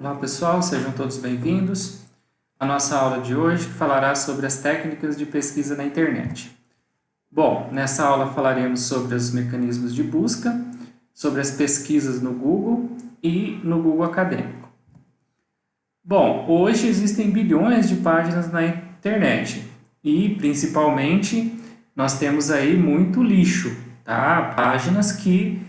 Olá pessoal, sejam todos bem-vindos. A nossa aula de hoje falará sobre as técnicas de pesquisa na internet. Bom, nessa aula falaremos sobre os mecanismos de busca, sobre as pesquisas no Google e no Google Acadêmico. Bom, hoje existem bilhões de páginas na internet e, principalmente, nós temos aí muito lixo, tá? Páginas que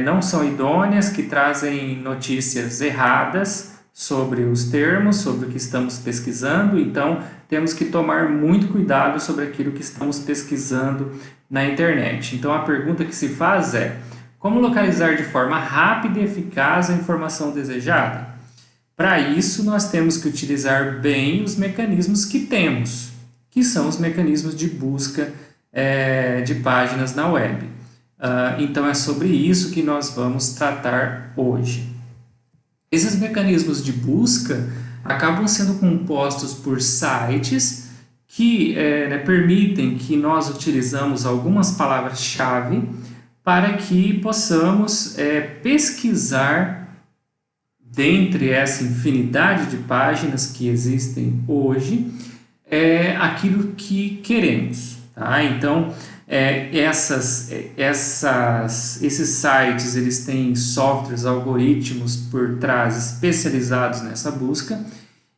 não são idôneas, que trazem notícias erradas sobre os termos, sobre o que estamos pesquisando, então temos que tomar muito cuidado sobre aquilo que estamos pesquisando na internet. Então a pergunta que se faz é: como localizar de forma rápida e eficaz a informação desejada? Para isso, nós temos que utilizar bem os mecanismos que temos, que são os mecanismos de busca de páginas na web. Então, é sobre isso que nós vamos tratar hoje. Esses mecanismos de busca acabam sendo compostos por sites que permitem que nós utilizamos algumas palavras-chave para que possamos pesquisar dentre essa infinidade de páginas que existem hoje aquilo que queremos. Tá? Então, esses sites eles têm softwares, algoritmos por trás especializados nessa busca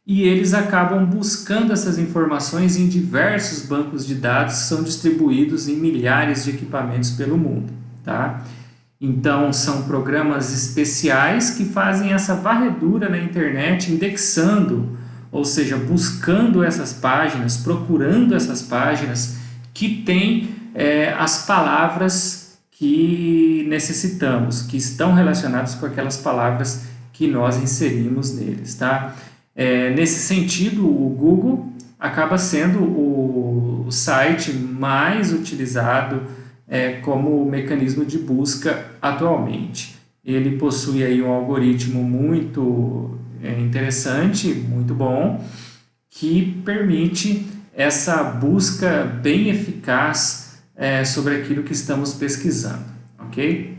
e eles acabam buscando essas informações em diversos bancos de dados que são distribuídos em milhares de equipamentos pelo mundo. Tá? Então, são programas especiais que fazem essa varredura na internet, indexando, ou seja, buscando essas páginas, procurando essas páginas que têm as palavras que necessitamos, que estão relacionadas com aquelas palavras que nós inserimos neles, tá? Nesse sentido, o Google acaba sendo o site mais utilizado como mecanismo de busca atualmente. Ele possui aí um algoritmo muito interessante, muito bom, que permite essa busca bem eficaz sobre aquilo que estamos pesquisando, ok?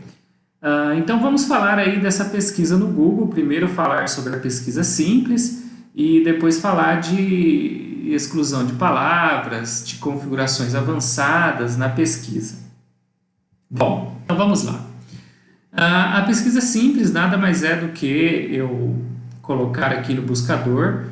Então vamos falar aí dessa pesquisa no Google, primeiro falar sobre a pesquisa simples e depois falar de exclusão de palavras, de configurações avançadas na pesquisa. Bom, então vamos lá. A pesquisa simples nada mais é do que eu colocar aqui no buscador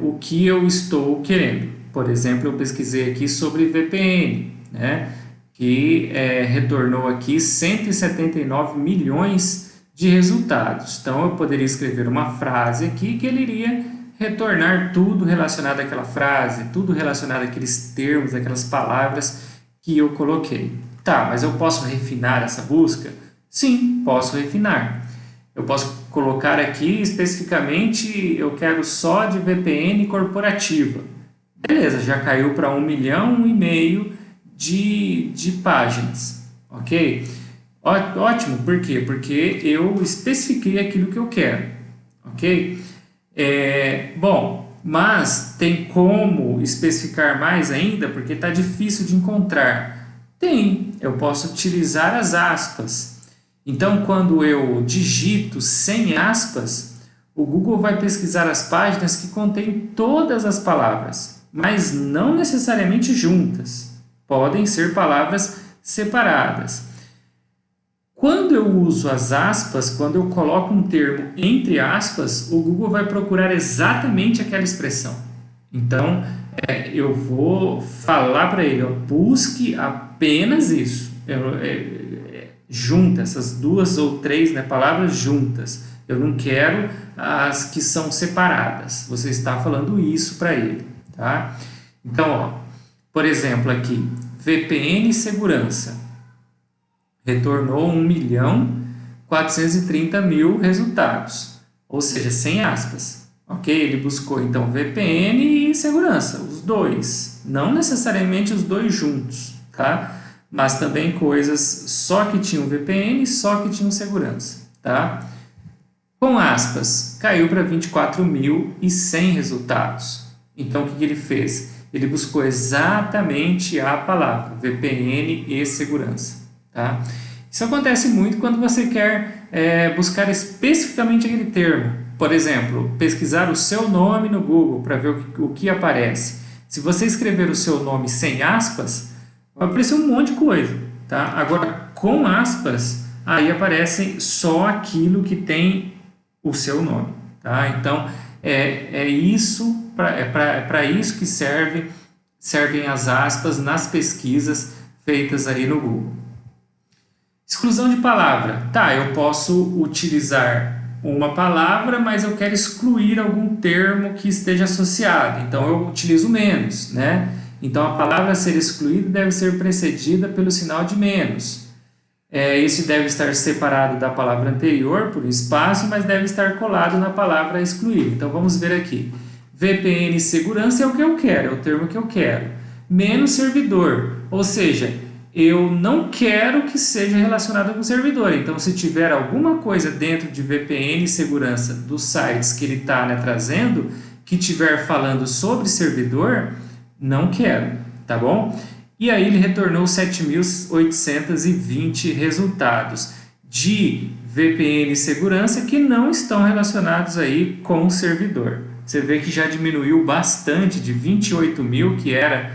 o que eu estou querendo. Por exemplo, eu pesquisei aqui sobre VPN, né, que retornou aqui 179 milhões de resultados. Então, eu poderia escrever uma frase aqui que ele iria retornar tudo relacionado àquela frase, tudo relacionado àqueles termos, aquelas palavras que eu coloquei. Tá, mas eu posso refinar essa busca? Sim, posso refinar. Eu posso colocar aqui especificamente, eu quero só de VPN corporativa. Beleza, já caiu para 1,5 milhão de páginas, ok? Ótimo, por quê? Porque eu especifiquei aquilo que eu quero, ok? Bom, mas tem como especificar mais ainda, porque está difícil de encontrar. Tem, eu posso utilizar as aspas. Então, quando eu digito sem aspas, o Google vai pesquisar as páginas que contêm todas as palavras, mas não necessariamente juntas. Podem ser palavras separadas. Quando eu uso as aspas, quando eu coloco um termo entre aspas, o Google vai procurar exatamente aquela expressão. Então, eu vou falar para ele, busque apenas isso. Junta essas duas ou três palavras juntas. Eu não quero as que são separadas. Você está falando isso para ele. Tá? Então, por exemplo, aqui, VPN segurança, retornou 1.430.000 resultados, ou seja, sem aspas, ok? Ele buscou, então, VPN e segurança, os dois, não necessariamente os dois juntos, tá? Mas também coisas só que tinham VPN e só que tinham segurança, tá? Com aspas, caiu para 24.100 resultados. Então, o que ele fez? Ele buscou exatamente a palavra VPN e segurança. Tá? Isso acontece muito quando você quer buscar especificamente aquele termo. Por exemplo, pesquisar o seu nome no Google para ver o que aparece. Se você escrever o seu nome sem aspas, vai aparecer um monte de coisa. Tá? Agora, com aspas, aí aparece só aquilo que tem o seu nome. Tá? Então, é para isso que servem as aspas nas pesquisas feitas aí no Google. Exclusão de palavra. Tá, eu posso utilizar uma palavra, mas eu quero excluir algum termo que esteja associado. Então, eu utilizo menos, né? Então, a palavra a ser excluída deve ser precedida pelo sinal de menos. Esse deve estar separado da palavra anterior por um espaço, mas deve estar colado na palavra a excluir. Então, vamos ver aqui. VPN segurança é o que eu quero, é o termo que eu quero. Menos servidor, ou seja, eu não quero que seja relacionado com o servidor. Então, se tiver alguma coisa dentro de VPN segurança dos sites que ele está trazendo, que estiver falando sobre servidor, não quero, tá bom? E aí ele retornou 7.820 resultados de VPN segurança que não estão relacionados aí com o servidor. Você vê que já diminuiu bastante de 24 mil, que era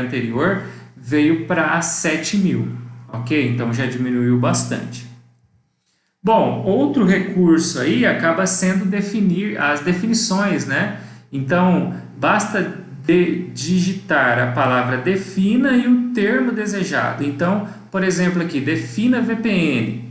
anterior, veio para 7.000, ok? Então já diminuiu bastante. Bom, outro recurso aí acaba sendo definir as definições, né? Então, basta digitar a palavra defina e o termo desejado. Então, por exemplo aqui, defina VPN.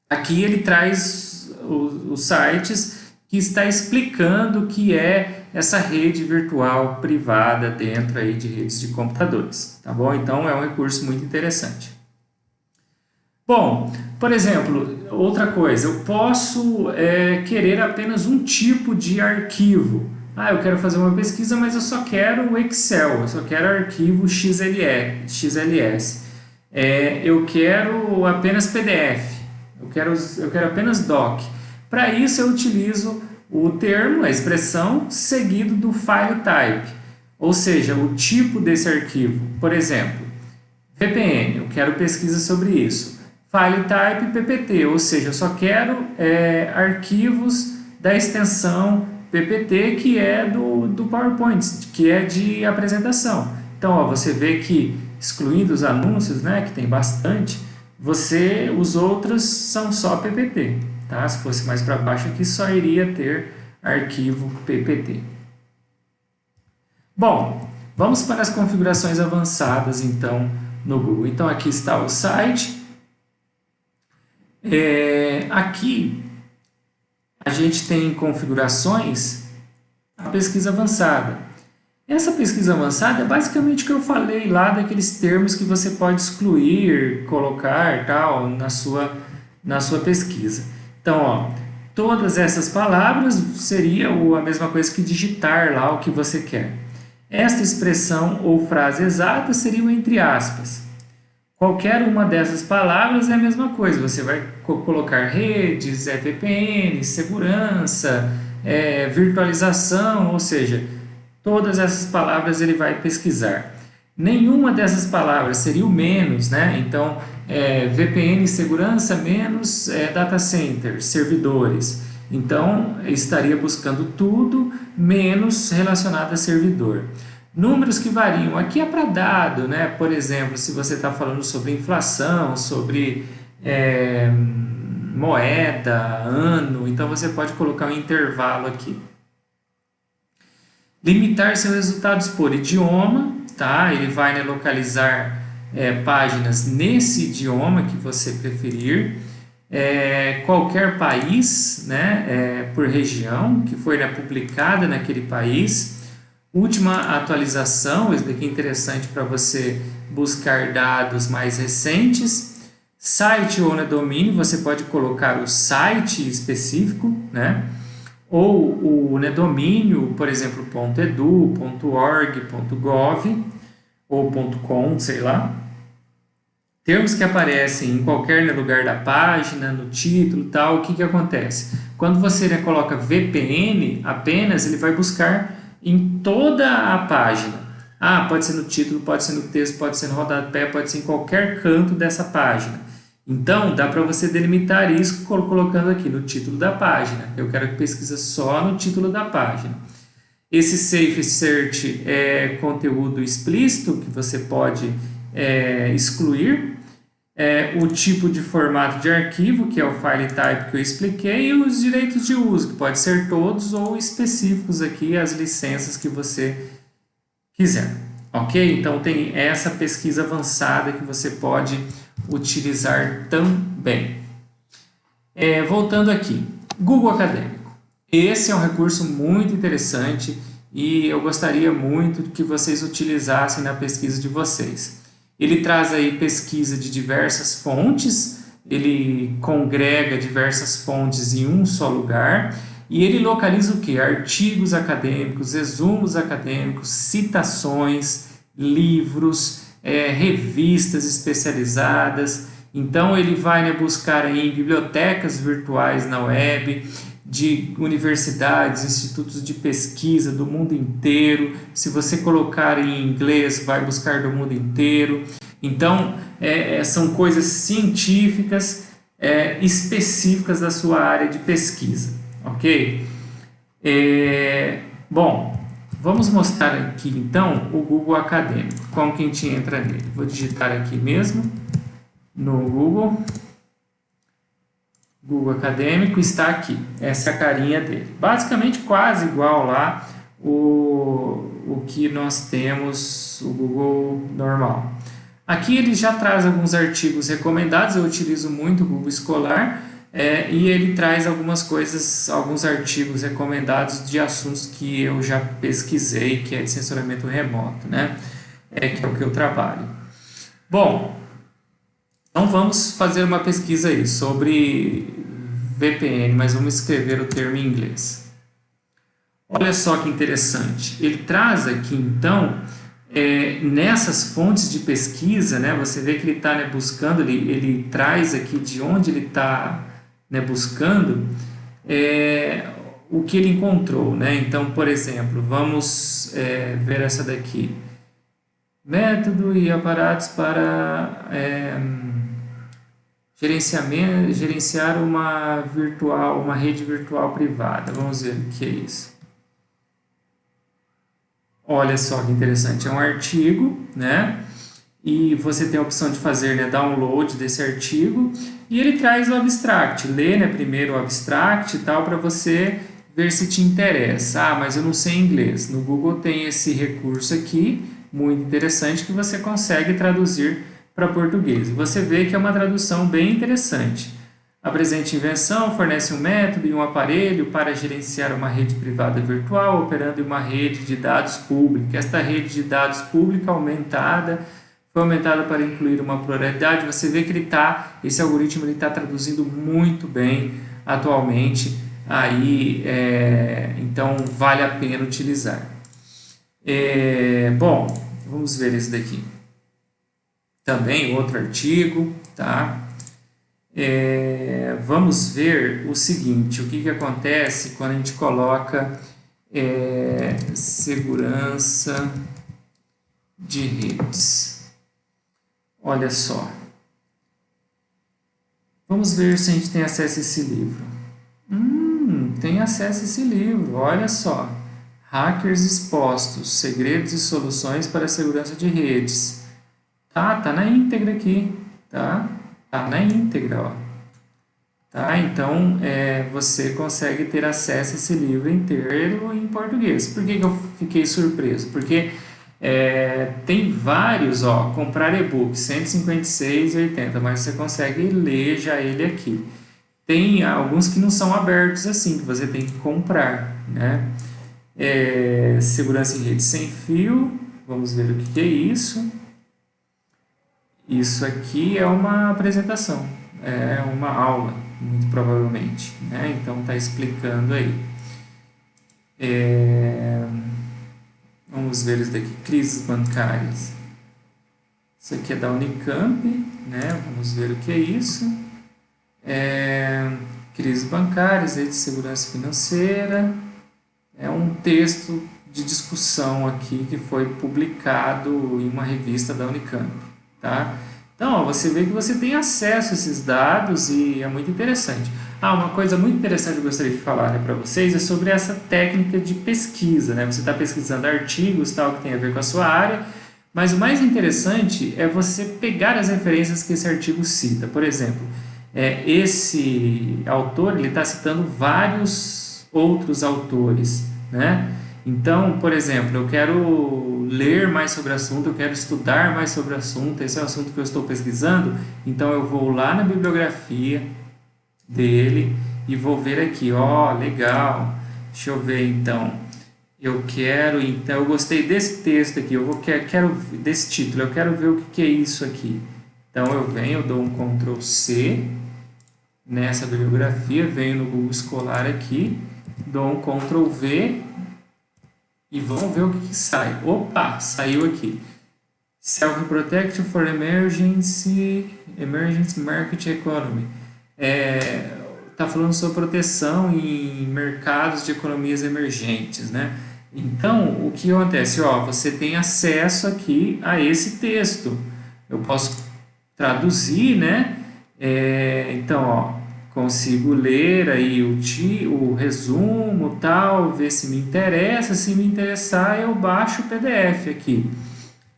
Aqui ele traz os sites que está explicando o que é essa rede virtual privada dentro aí de redes de computadores, tá bom? Então, é um recurso muito interessante. Bom, por exemplo, outra coisa, eu posso querer apenas um tipo de arquivo. Eu quero fazer uma pesquisa, mas eu só quero o Excel, eu só quero arquivo XLS. Eu quero apenas PDF, eu quero apenas doc. Para isso eu utilizo o termo, a expressão, seguido do file type, ou seja, o tipo desse arquivo. Por exemplo, VPN, eu quero pesquisa sobre isso. File type PPT, ou seja, eu só quero arquivos da extensão PPT, que é do PowerPoint, que é de apresentação. Então, você vê que, excluindo os anúncios, né, que tem bastante, os outros são só PPT. Tá? Se fosse mais para baixo aqui, só iria ter arquivo PPT. Bom, vamos para as configurações avançadas, então, no Google. Então, aqui está o site. Aqui a gente tem configurações, a pesquisa avançada. Essa pesquisa avançada é basicamente o que eu falei lá daqueles termos que você pode excluir, colocar, tal, na sua pesquisa. Então, todas essas palavras seria a mesma coisa que digitar lá o que você quer. Esta expressão ou frase exata seria o entre aspas. Qualquer uma dessas palavras é a mesma coisa. Você vai colocar redes, VPN, segurança, virtualização, ou seja, todas essas palavras ele vai pesquisar. Nenhuma dessas palavras seria o menos, né? Então, VPN segurança menos data center, servidores. Então, estaria buscando tudo menos relacionado a servidor. Números que variam. Aqui é para dado, né? Por exemplo, se você está falando sobre inflação, sobre moeda, ano, então você pode colocar um intervalo aqui. Limitar seus resultados por idioma, tá? Ele vai localizar páginas nesse idioma que você preferir. Qualquer país, né? Por região, que foi publicada naquele país. Última atualização, isso daqui é interessante para você buscar dados mais recentes. Site ou domínio, você pode colocar o site específico, né? Ou o domínio, por exemplo, .edu, .org, .gov ou .com, sei lá. Termos que aparecem em qualquer lugar da página, no título, tal, o que acontece? Quando você coloca VPN apenas, ele vai buscar em toda a página. Pode ser no título, pode ser no texto, pode ser no rodapé, pode ser em qualquer canto dessa página. Então, dá para você delimitar isso colocando aqui no título da página. Eu quero que pesquisa só no título da página. Esse Safe Search é conteúdo explícito que você pode excluir. O tipo de formato de arquivo, que é o file type que eu expliquei, e os direitos de uso, que pode ser todos ou específicos aqui, as licenças que você quiser. Ok? Então, tem essa pesquisa avançada que você pode utilizar também. Voltando aqui, Google Acadêmico. Esse é um recurso muito interessante e eu gostaria muito que vocês utilizassem na pesquisa de vocês. Ele traz aí pesquisa de diversas fontes, ele congrega diversas fontes em um só lugar e ele localiza o que? Artigos acadêmicos, resumos acadêmicos, citações, livros, revistas especializadas. Então ele vai buscar aí em bibliotecas virtuais na web, de universidades, institutos de pesquisa do mundo inteiro. Se você colocar em inglês, vai buscar do mundo inteiro. Então, são coisas científicas específicas da sua área de pesquisa, ok? Bom, vamos mostrar aqui então o Google Acadêmico, como que a gente entra nele. Vou digitar aqui mesmo no Google Acadêmico, está aqui, essa é a carinha dele. Basicamente quase igual lá o que nós temos, o Google normal. Aqui ele já traz alguns artigos recomendados, eu utilizo muito o Google Escolar, e ele traz algumas coisas, alguns artigos recomendados de assuntos que eu já pesquisei, que é de censuramento remoto, né? Que é o que eu trabalho. Bom, então vamos fazer uma pesquisa aí sobre VPN, mas vamos escrever o termo em inglês. Olha só que interessante. Ele traz aqui então, nessas fontes de pesquisa, né, você vê que ele está buscando, ele traz aqui de onde ele está buscando o que ele encontrou. Né? Então, por exemplo, vamos ver essa daqui. Método e aparatos para gerenciar uma rede virtual privada. Vamos ver o que é isso. Olha só que interessante, é um artigo, né? E você tem a opção de fazer download desse artigo e ele traz o abstract. Lê primeiro o abstract e tal para você ver se te interessa. Ah, mas eu não sei inglês. No Google tem esse recurso aqui, muito interessante, que você consegue traduzir para português. Você vê que é uma tradução bem interessante. A presente invenção fornece um método e um aparelho para gerenciar uma rede privada virtual operando em uma rede de dados pública. Esta rede de dados pública foi aumentada para incluir uma pluralidade. Você vê que esse algoritmo está traduzindo muito bem atualmente. Então vale a pena utilizar. Bom, vamos ver esse daqui. Também outro artigo, tá? Vamos ver o seguinte, o que acontece quando a gente coloca segurança de redes. Olha só. Vamos ver se a gente tem acesso a esse livro. Tem acesso a esse livro, olha só. Hackers expostos, segredos e soluções para a segurança de redes. Tá na íntegra aqui, tá? Tá na íntegra, ó. Tá? Então, você consegue ter acesso a esse livro inteiro em português. Por que eu fiquei surpreso? Porque tem vários, ó, comprar e-book, R$ 156,80, mas você consegue ler já ele aqui. Tem alguns que não são abertos assim, que você tem que comprar, né? Segurança em rede sem fio, vamos ver o que é isso. Isso aqui é uma apresentação, é uma aula, muito provavelmente, né? Então está explicando aí. Vamos ver isso daqui, crises bancárias. Isso aqui é da Unicamp, né? Vamos ver o que é isso. Crises bancárias, de segurança financeira. É um texto de discussão aqui que foi publicado em uma revista da Unicamp. Tá? Então, ó, você vê que você tem acesso a esses dados e é muito interessante. Uma coisa muito interessante que eu gostaria de falar, né, para vocês é sobre essa técnica de pesquisa, né? Você está pesquisando artigos, tal, que tem a ver com a sua área, mas o mais interessante é você pegar as referências que esse artigo cita. Por exemplo, esse autor ele está citando vários outros autores, né? Então, por exemplo, eu quero ler mais sobre o assunto, eu quero estudar mais sobre o assunto, esse é o assunto que eu estou pesquisando, então eu vou lá na bibliografia dele e vou ver aqui, ó, legal, deixa eu ver então, eu gostei desse texto aqui, quero desse título, eu quero ver o que é isso aqui. Então eu venho, eu dou um Ctrl C nessa bibliografia, venho no Google Scholar aqui, dou um Ctrl V e vamos ver o que sai. Opa, saiu aqui. Self-Protection for Emergency Market Economy. Está falando sobre proteção em mercados de economias emergentes, né? Então, o que acontece? Você tem acesso aqui a esse texto. Eu posso traduzir, né? Então, consigo ler aí o resumo, tal, ver se me interessa. Se me interessar, eu baixo o PDF aqui.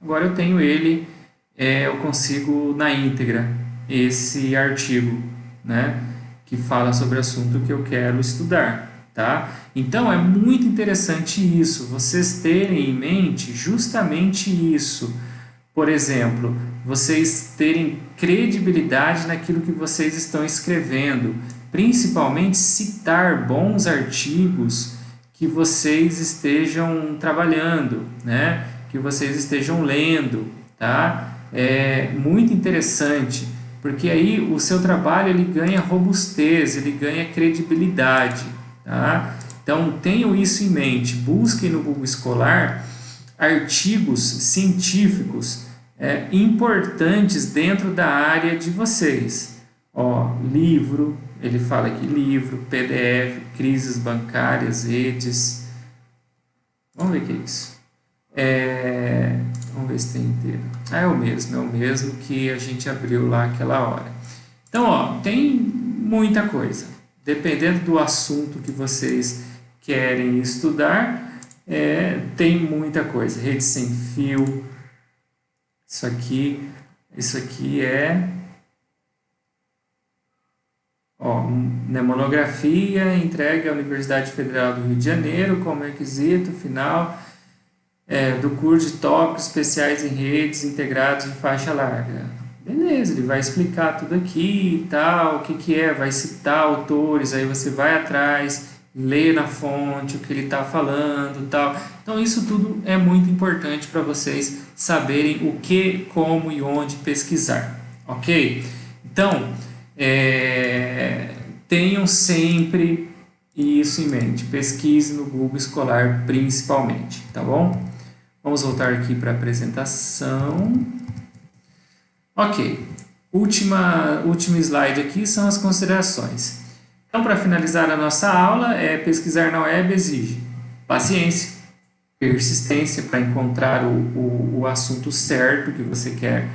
Agora eu tenho ele, eu consigo na íntegra esse artigo, né? Que fala sobre o assunto que eu quero estudar, tá? Então, é muito interessante isso, vocês terem em mente justamente isso. Por exemplo, vocês terem credibilidade naquilo que vocês estão escrevendo, principalmente citar bons artigos que vocês estejam trabalhando, né? Que vocês estejam lendo, tá? É muito interessante, porque aí o seu trabalho ele ganha robustez, ele ganha credibilidade, tá? Então tenham isso em mente, busquem no Google Scholar artigos científicos importantes dentro da área de vocês. Livro, ele fala aqui livro, PDF, crises bancárias, redes. Vamos ver o que é isso. Vamos ver se tem inteiro. É o mesmo que a gente abriu lá aquela hora. Então, tem muita coisa. Dependendo do assunto que vocês querem estudar, tem muita coisa. Rede sem fio. Isso aqui é monografia entregue à Universidade Federal do Rio de Janeiro como requisito final do curso de tópicos especiais em redes integrados de faixa larga. Beleza, ele vai explicar tudo aqui e tal, o que é, vai citar autores, aí você vai atrás, lê na fonte o que ele está falando e tal. Então isso tudo é muito importante para vocês saberem o que, como e onde pesquisar, ok? Então, tenham sempre isso em mente, pesquise no Google Scholar principalmente, tá bom? Vamos voltar aqui para a apresentação. Ok, último slide aqui são as considerações. Então, para finalizar a nossa aula, pesquisar na web exige paciência, persistência para encontrar o assunto certo que você quer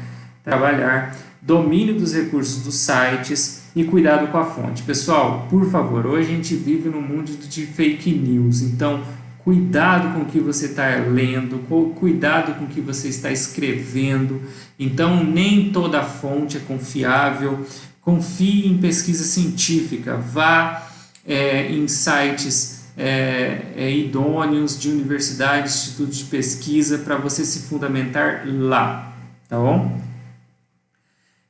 trabalhar, domínio dos recursos dos sites e cuidado com a fonte. Pessoal, por favor, hoje a gente vive num mundo de fake news, então cuidado com o que você está lendo, cuidado com o que você está escrevendo. Então, nem toda fonte é confiável. Confie em pesquisa científica, vá em sites idôneos de universidades, institutos de pesquisa, para você se fundamentar lá, tá bom?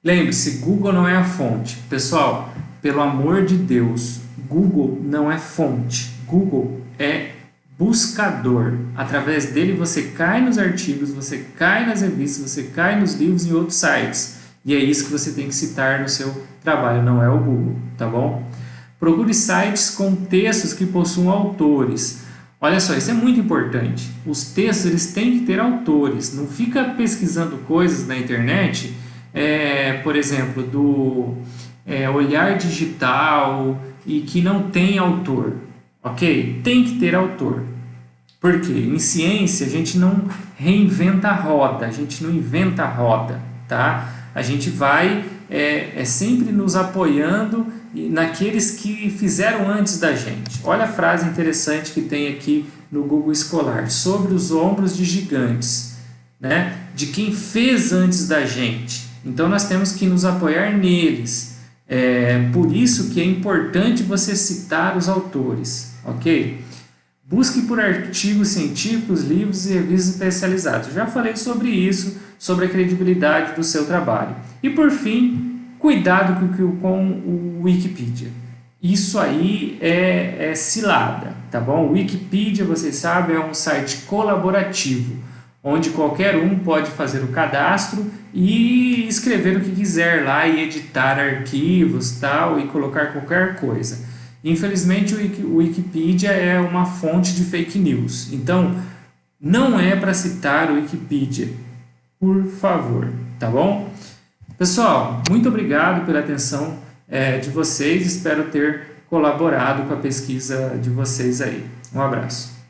Lembre-se, Google não é a fonte. Pessoal, pelo amor de Deus, Google não é fonte. Google é buscador. Através dele você cai nos artigos, você cai nas revistas, você cai nos livros e em outros sites. E é isso que você tem que citar no seu trabalho, não é o Google, tá bom? Procure sites com textos que possuam autores. Olha só, isso é muito importante. Os textos eles têm que ter autores. Não fica pesquisando coisas na internet, por exemplo, do Olhar Digital e que não tem autor. Ok? Tem que ter autor. Por quê? Em ciência a gente não reinventa a roda, a gente não inventa a roda, tá? A gente vai sempre nos apoiando naqueles que fizeram antes da gente. Olha a frase interessante que tem aqui no Google Escolar, sobre os ombros de gigantes, né? De quem fez antes da gente. Então nós temos que nos apoiar neles. Por isso que é importante você citar os autores, ok? Busque por artigos científicos, livros e revistas especializados. Eu já falei sobre isso, sobre a credibilidade do seu trabalho. E por fim, cuidado com o Wikipedia. Isso aí é cilada, tá bom? O Wikipedia, vocês sabem, é um site colaborativo, onde qualquer um pode fazer o cadastro e escrever o que quiser lá e editar arquivos tal, e colocar qualquer coisa. Infelizmente o Wikipedia é uma fonte de fake news, então não é para citar o Wikipedia, por favor, tá bom? Pessoal, muito obrigado pela atenção de vocês, espero ter colaborado com a pesquisa de vocês aí. Um abraço.